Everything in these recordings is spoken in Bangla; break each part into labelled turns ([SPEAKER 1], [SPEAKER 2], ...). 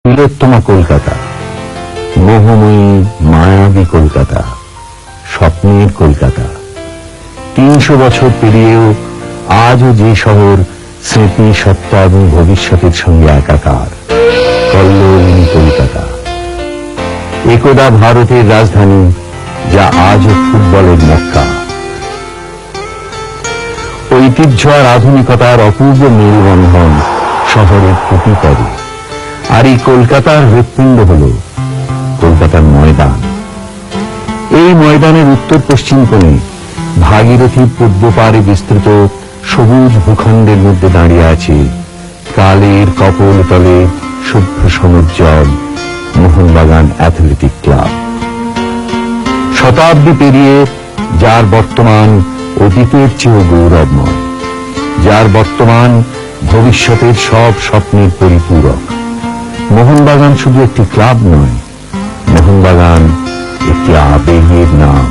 [SPEAKER 1] তিলোত্তমা কলকাতা, মোহময়ী মায়াবী কলকাতা, স্বপ্নের কলকাতা। ৩০০ বছর পেরিয়েও আজও যে শহর স্মৃতি, সত্য এবং ভবিষ্যতের সঙ্গে একাকার, কল্লোলিনী কলকাতা। একদা ভারতের রাজধানী, যা আজও ফুটবলের মক্কা। ঐতিহ্য আর আধুনিকতার অপূর্ব মেলবন্ধন শহরের প্রতিপারে। আর এই কলকাতার হৃৎপিণ্ড হল কলকাতার ময়দান। এই ময়দানের উত্তর পশ্চিম কোণে ভাগীরথীর পূর্ব পারে বিস্তৃত সবুজ ভূখণ্ডের মধ্যে দাঁড়িয়ে আছে কালের কপল তলে শুভ্র সমুজ্জ্বল মোহনবাগান অ্যাথলেটিক ক্লাব। শতাব্দী পেরিয়ে যার বর্তমান অতীতের চেয়েও গৌরবময়, যার বর্তমান ভবিষ্যতের সব স্বপ্নের পরিপূরক। মোহনবাগান শুধু একটি ক্লাব নয়, মোহনবাগান একটি আবেগের নাম।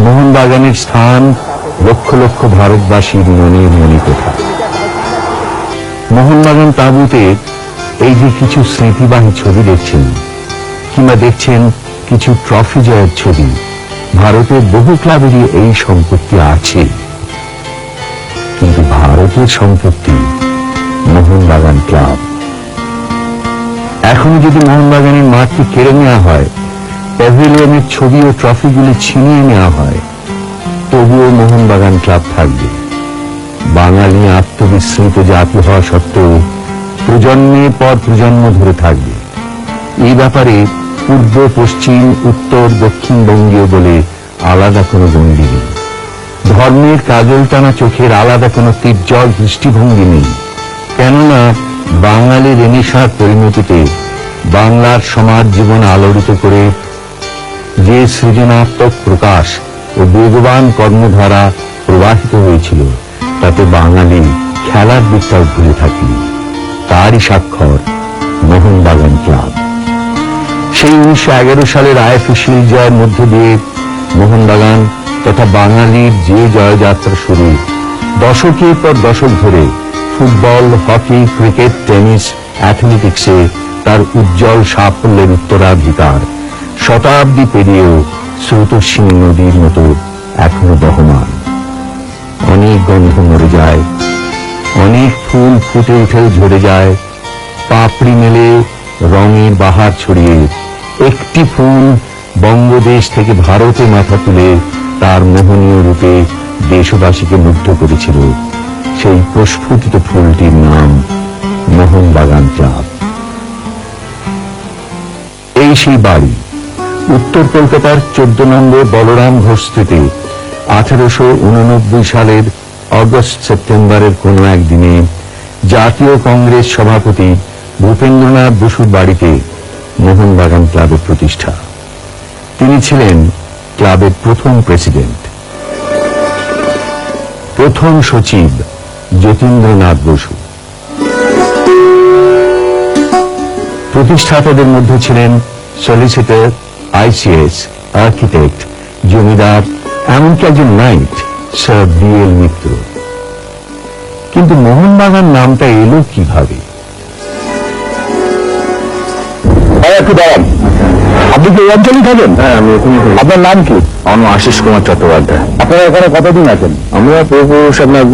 [SPEAKER 1] মোহনবাগানের স্থান লক্ষ লক্ষ ভারতবাসীর মনের মণিকোঠা। মোহনবাগান তাঁবুতে এই যে কিছু স্মৃতিবাহী ছবি দেখছেন, কিংবা দেখছেন কিছু ট্রফি জয়ের ছবি, ভারতের বহু ক্লাবেরই এই সম্পত্তি আছে। কিন্তু ভারতের সম্পত্তি মোহনবাগান ক্লাব। এখনো যদি মোহনবাগানের মাঠটি কেড়ে নেওয়া হয়, প্যাভিলিয়নের ছবি ও ট্রফিগুলি ছিনিয়ে নেওয়া হয়, তবুও মোহনবাগান ক্লাব থাকবে। বাঙালি আত্মবিস্মৃত জাতি হওয়া সত্ত্বেও প্রজন্মের পর প্রজন্ম ধরে থাকবে। এই ব্যাপারে পূর্ব, পশ্চিম, উত্তর, দক্ষিণবঙ্গীয় বলে আলাদা কোনো গণ্ডি নেই। ধর্মের কাজল টানা চোখের আলাদা কোনো তীর্যক দৃষ্টিভঙ্গি নেই। কেননা বাঙালি রেনেসাঁর পরিণতিতে বাংলার সমাজ জীবন আলোড়িত করে যে সৃজনাত্মক প্রকাশ ও বেগবান কর্মধারা প্রবাহিত হয়েছিল, তাতে বাঙালি খেলার দিকটাও ভুলে থাকেনি। তারই স্বাক্ষর মোহনবাগান ক্লাব। সেই 1911 সালের আইএফএ শিল্ড জয়ের মধ্য দিয়ে মোহনবাগান তথা বাঙালির যে জয়যাত্রা শুরু, দশকের পর দশক ধরে ফুটবল, হকি, ক্রিকেট, টেনিস, অ্যাথলেটিক্সে তার উজ্জ্বল সাফল্যের উত্তরাধিকার শতাব্দী পেরিয়েও স্রোতস্বিনী নদীর মতো এখনো বহমান। অনেক গন্ধ মরে যায়, অনেক ফুল ফুটে উঠেও ঝরে যায়, পাপড়ি মেলে রঙের বাহার ছড়িয়ে একটি ফুল বঙ্গদেশ থেকে ভারতে মাথা তুলে তার মোহনীয় রূপে দেশবাসীকে মুগ্ধ করেছিল। সেই প্রস্ফুটিত ফুলটির নাম মোহনবাগান ক্লাব। এই সেই বাড়ি, উত্তর কলকাতার 14 নম্বর বলরাম ঘোষ স্ট্রিটে 1889 সালের অগস্ট সেপ্টেম্বরের কোনো একদিনে জাতীয় কংগ্রেস সভাপতি ভূপেন্দ্রনাথ বসুর বাড়িতে মোহনবাগান ক্লাবের প্রতিষ্ঠা। তিনি ছিলেন ক্লাবের প্রথম প্রেসিডেন্ট। প্রথম সচিব যতীন্দ্রনাথ বসু। প্রতিষ্ঠাতাদের মধ্যে ছিলেন সলিসিটর, আইসিএস, আর্কিটেক্ট, জমিদার, এমনকি একজন নাইট স্যার BL মিত্র। কিন্তু মোহনবাগান নামটা এলো কিভাবে?
[SPEAKER 2] একটু দাঁড়ান, আপনি কি এই অঞ্চলেই থাকেন?
[SPEAKER 3] হ্যাঁ, আমি এখানে।
[SPEAKER 2] আপনার নাম কি?
[SPEAKER 3] আমার নাম আশিস কুমার চট্টোপাধ্যায়।
[SPEAKER 2] আপনারা এখানে কতদিন আছেন?
[SPEAKER 3] আমরা পূর্বপুরুষ আপনার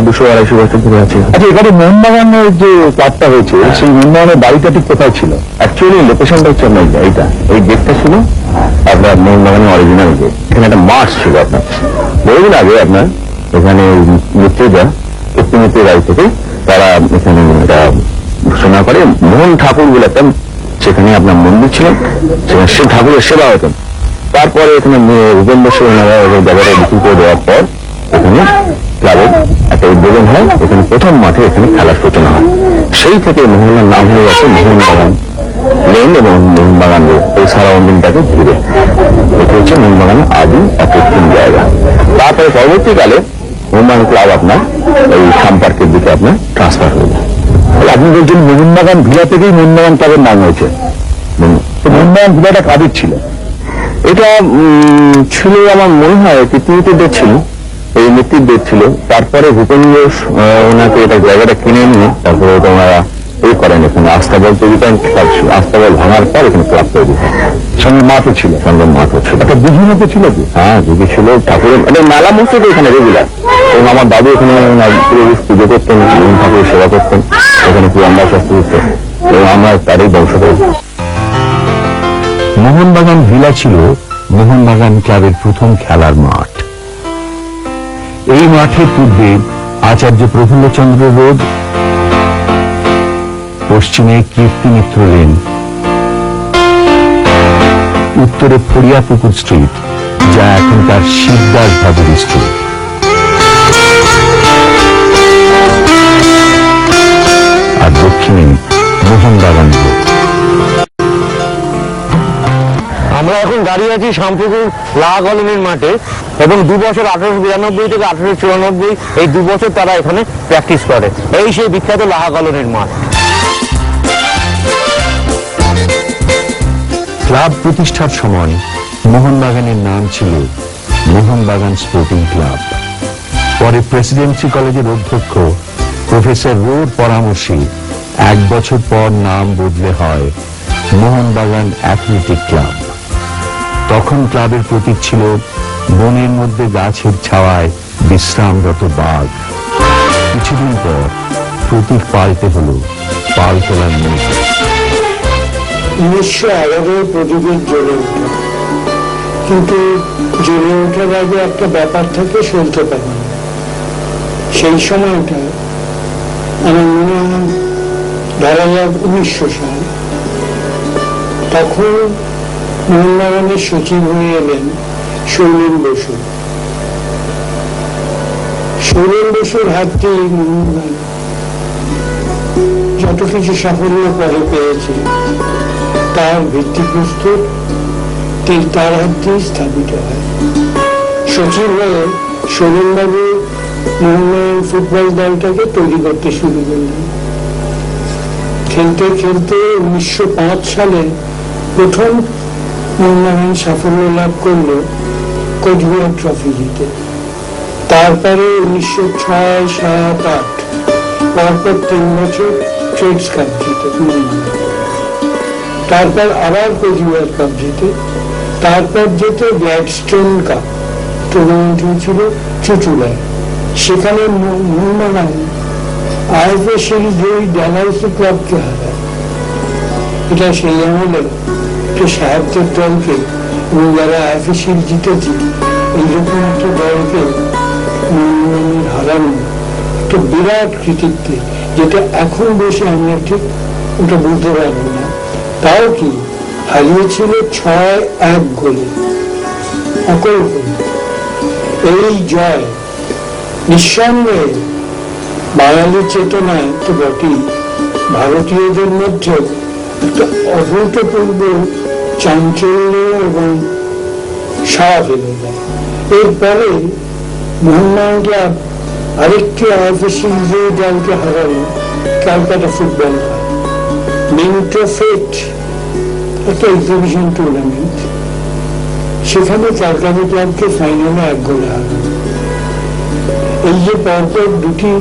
[SPEAKER 3] 200-250 বছর ধরে আছি।
[SPEAKER 2] আচ্ছা, এখানে মোহনবাগানের যে ক্লাবটা হয়েছে, সেই মোহনবাগানের বাড়িটা ঠিক কোথায় ছিল?
[SPEAKER 3] অ্যাকচুয়ালি লোকেশনটা হচ্ছে আপনার এইটা, এই গেটটা ছিল আপনার মোহনবাগানের অরিজিনাল গেট। এখানে একটা মাঠ ছিল আপনার বহুদিন আগে। আপনার এখানে মিত্ররা, একটি মিত্রের বাড়ি থেকে তারা এখানে একটা ঘোষণা করে মোহন ঠাকুর বলে একটা, সেখানে আপনার মন্দির ছিল, সেখানে সে ঠাকুরের সেবা হতেন। তারপরে এখানে ভূপেন বসু জায়গাটা বিক্রি করে দেওয়ার পর এখানে ক্লাবের একটা উদ্বোধন হয়। এখানে প্রথম মাঠে এখানে খেলার সূচনা হয়। সেই থেকে মোহনার নাম হয়ে গেছে মোহনবাগান লেন এবং মোহনবাগান রোড, এই সারাউন্ডিংটাকে ঘিরে। এটা হচ্ছে মোহনবাগানের আদি একটি জায়গা। তারপরে পরবর্তীকালে মোহনবাগান ক্লাব আপনার এই সম্পর্কের দিকে আপনার ট্রান্সফার হয়ে যায়।
[SPEAKER 2] আপনি বলছেন মোহনবাগান ভিলা থেকেই মোহনবাগান ক্লাবের নাম হয়েছে। তো মোহনবাগান ভিলাটা কাদের ছিল?
[SPEAKER 3] এটা ছিল আমার মনে হয় কীর্তিমিত্রদের ছিল, এই মিত্রদের ছিল। তারপরে ভূপেন ঘোষ ওনাকে এটা জায়গাটা কিনে নিয়ে তারপরে ওনারা করেন এখানে আস্তাবল তৈরি করেন, আস্তাবল ভাঙার পর এখানে ক্লাব তৈরি হয়।
[SPEAKER 2] সঙ্গে মাঠও ছিল,
[SPEAKER 3] সঙ্গে মাঠও ছিল,
[SPEAKER 2] একটা দিঘি মতো ছিল কি?
[SPEAKER 3] হ্যাঁ দিদি ছিল, ঠাকুরের মানে মেলা মসজিদ এখানে রেগুলার। এবং আমার দাদু এখানে পুজো করতেন, ঠাকুরের সেবা করতেন, এখানে পুরন্দা শাস্ত্রী হতো, এবং আমরা তারই বংশধর।
[SPEAKER 1] মোহনবাগান ভিলা ছিল মোহনবাগান ক্লাবের প্রথম খেলার মাঠ। এই মাঠের পূর্বে আচার্য প্রফুল্লচন্দ্র রোড, পশ্চিমে কীর্তি মিত্র লেন, উত্তরে ফড়িয়াপুকুর স্ট্রিট, যা এখনকার শিবদাস ভাদুরী স্ট্রিট, আর দক্ষিণে মোহনবাগান রোড।
[SPEAKER 4] আমরা এখন দাঁড়িয়ে আছি শ্যামপুকুর লাহা কলোনির মাঠে, এবং 2 বছর 1892 থেকে 1894 এই 2 বছর তারা এখানে প্র্যাকটিস করে। এই সেই বিখ্যাত লাহা কলোনির মাঠ।
[SPEAKER 1] ক্লাব প্রতিষ্ঠার সময় মোহনবাগানের নাম ছিল মোহনবাগান স্পোর্টিং ক্লাব। পরে প্রেসিডেন্সি কলেজের অধ্যক্ষ প্রফেসর রোর পরামর্শে 1 বছর পর নাম বদলে হয় মোহনবাগান অ্যাথলেটিক ক্লাব। তখন ক্লাবের প্রতীক ছিল বনের মধ্যে গাছের ছাওয়ায় বিশ্রামরত বাঘ। কিছুদিন পর প্রতীক পাল্টে হল পালতোলার নৌকা।
[SPEAKER 5] 1911 প্রদীপের জ্বলে ওঠা, কিন্তু জ্বলে ওঠার আগে একটা ব্যাপার থেকে সলতে পারে না। সেই সময়টা আমার মনে হয় ধরা যাক 1900 সাল। তখন মোহনবাগানের সচিব হয়ে এলেন শৈলেন বসু। শৈলেন বসুর হাত দিয়ে মোহনবাগান যত কিছু সাফল্য পরে পেয়েছে তার ভিত্তিপ্রস্তর তার হাত দিয়ে স্থাপিত হয়। সচিব হয়ে শৈলেনবাবু মোহনবাগান ফুটবল দলটাকে তৈরি করতে শুরু করলেন। খেলতে খেলতে 1905 সালে প্রথম মোহনবাগান সাফল্য লাভ করল কোচবিহার ট্রফি জিতে। তারপরে 1906, 7, 8 পরপর 3 বছর ট্রেডস কাপ জিতে। তারপর আবার কোচবিহার কাপ জিতে। তারপর যেতে গ্ল্যাডস্টোন কাপ টুর্নামেন্ট হয়েছিল চুচুড়ায়। সেখানে মোহনবাগান আইএফএ সিরিজ ওই ড্যালাইসি ক্লাবকে হারায়। এটা সেই আমলে সাহেবদের দলকে এবং যারা আইএফএ সিরিজ জিতেছে এইরকম একটা দলকে মোহনবাগানের হারানো একটা বিরাট কৃতিত্ব, যেটা এখন বসে আমরা ঠিক ওটা বলতে পারবো না। তাও কি হারিয়েছিল 6-1 গোলে, অকল গোলে। এই জয় নিঃসন্দেহে বাঙালি চেতনায় তো বটেই, ভারতীয়দের মধ্যে একটা অভূতপূর্ব চাঞ্চল্য এবং সাড়া ফেলে দেয়। এরপরে মোহনবাগান ক্লাব আরেকটি আইএফএ সিরিজে দলকে হারালো, ক্যালকাটা ফুটবল ক্লাব। মিন্টো ফেট একটা এক্সিবিশন টুর্নামেন্ট, সেখানে ক্যালকাটা ক্লাবকে ফাইনালে 1 গোলে হারালো। এই যে পরপর 2টি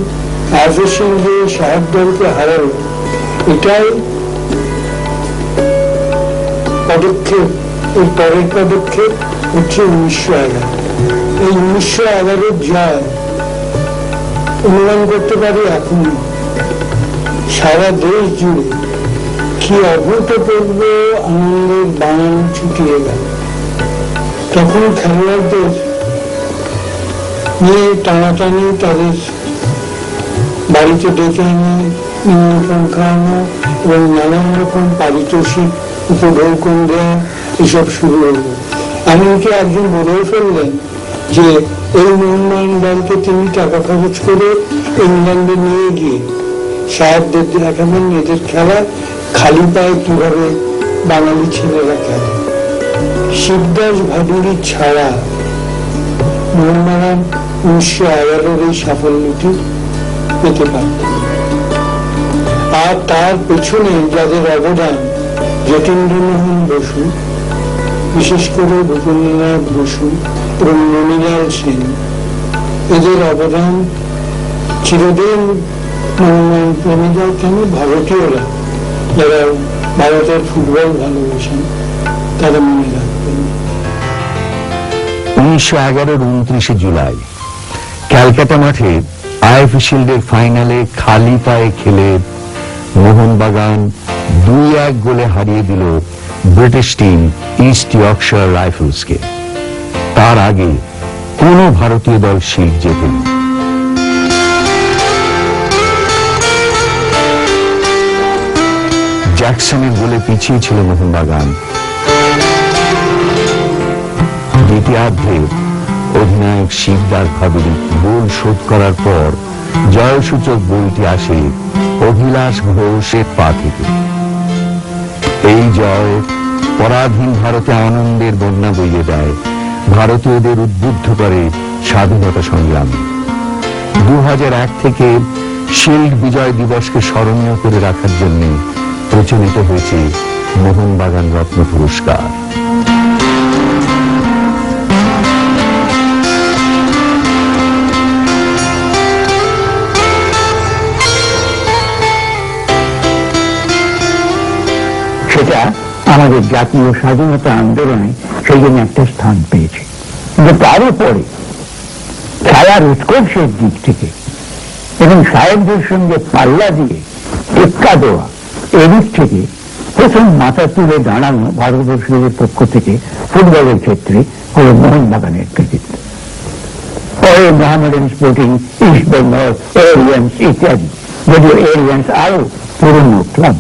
[SPEAKER 5] আইএফএ সিরিজে সাহেব দলকে হারালো, এটাই পদক্ষেপ। এর পরের পদক্ষেপ হচ্ছে 1911। এই 1911 জয় অনুমান করতে পারি এখন সারা দেশ জুড়ে কি অভূতপূর্ব আনন্দের বানান ছুটিয়ে গেল। তখন খেলোয়াড়দের নিয়ে টানাটানি, তাদের বাড়িতে ডেকে এনে নিমন্ত্রণ খাওয়ানো এবং নানান রকম পারিতোষিক উপঢৌকন দেওয়া, এসব শুরু হল। এমনকি একজন বলেও ফেললেন যে এই মোহনবাগান দলকে তিনি টাকা খরচ করে ইংল্যান্ডে নিয়ে গিয়ে সাহেবদের দেখাবেন এদের খেলা খালি পায়ে কিভাবে বাঙালি ছেলেরা খেলে। শিবদাস ভাদুরী ছাড়া মোহনবাগান 1911 এই সাফল্যটি পেতে পারত। আর তার পেছনে যাদের অবদান, যতীন্দ্রমোহন বসু, বিশেষ করে ভূপেন্দ্রনাথ বসু এবং ননীলাল সেন, এদের অবদান চিরদিন মোহনবাগান প্রেমীরা কেন ভারতীয়রা যারা ভারতের ফুটবল ভালোবাসেন তারা মনে রাখবেন।
[SPEAKER 1] 1911-এর 29শে জুলাই ক্যালকাটা মাঠে আইএফএ শিল্ডের ফাইনালে খালি পায়ে খেলে মোহনবাগান 2-1 গোলে হারিয়ে দিল ব্রিটিশ টিম ইস্ট ইয়র্কশায়ার রাইফেলসকে। তার আগে কোন ভারতীয় দল শিল্ড জেতেনি। জ্যাকসনের গোলে পিছিয়ে ছিল মোহনবাগান। দ্বিতীয়ার্ধে অধিনায়ক শিকদার খবরি গোল শোধ করার পর জয়সূচক গোলটি আসে অভিলাষ ঘোষের পা থেকে। এই জয় পরাধীন ভারতে আনন্দের বন্যা বইয়ে দেয়, ভারতীয়দের উদ্বুদ্ধ করে স্বাধীনতা সংগ্রামে। 2001 থেকে শিল্ড বিজয় দিবসকে স্মরণীয় করে রাখার জন্য প্রচলিত হয়েছে মোহনবাগান রত্ন পুরস্কার।
[SPEAKER 2] সেটা আমাদের জাতীয় স্বাধীনতা আন্দোলনে সেই জন্য একটা স্থান পেয়েছে। কিন্তু তারও পরে খেলার উৎকর্ষের দিক থেকে এবং সাহেবদের সঙ্গে পাল্লা দিয়ে টেক্কা দেওয়া এদিক থেকে প্রথম মাথা তুলে দাঁড়ানো ভারতবর্ষের পক্ষ থেকে ফুটবলের ক্ষেত্রে হল মোহনবাগানের কৃতিত্ব। পরে Mohammedan sporting, east Bengal, Aryans ইত্যাদি, যদিও এরিয়ান্স আরো পুরনো ক্লাব।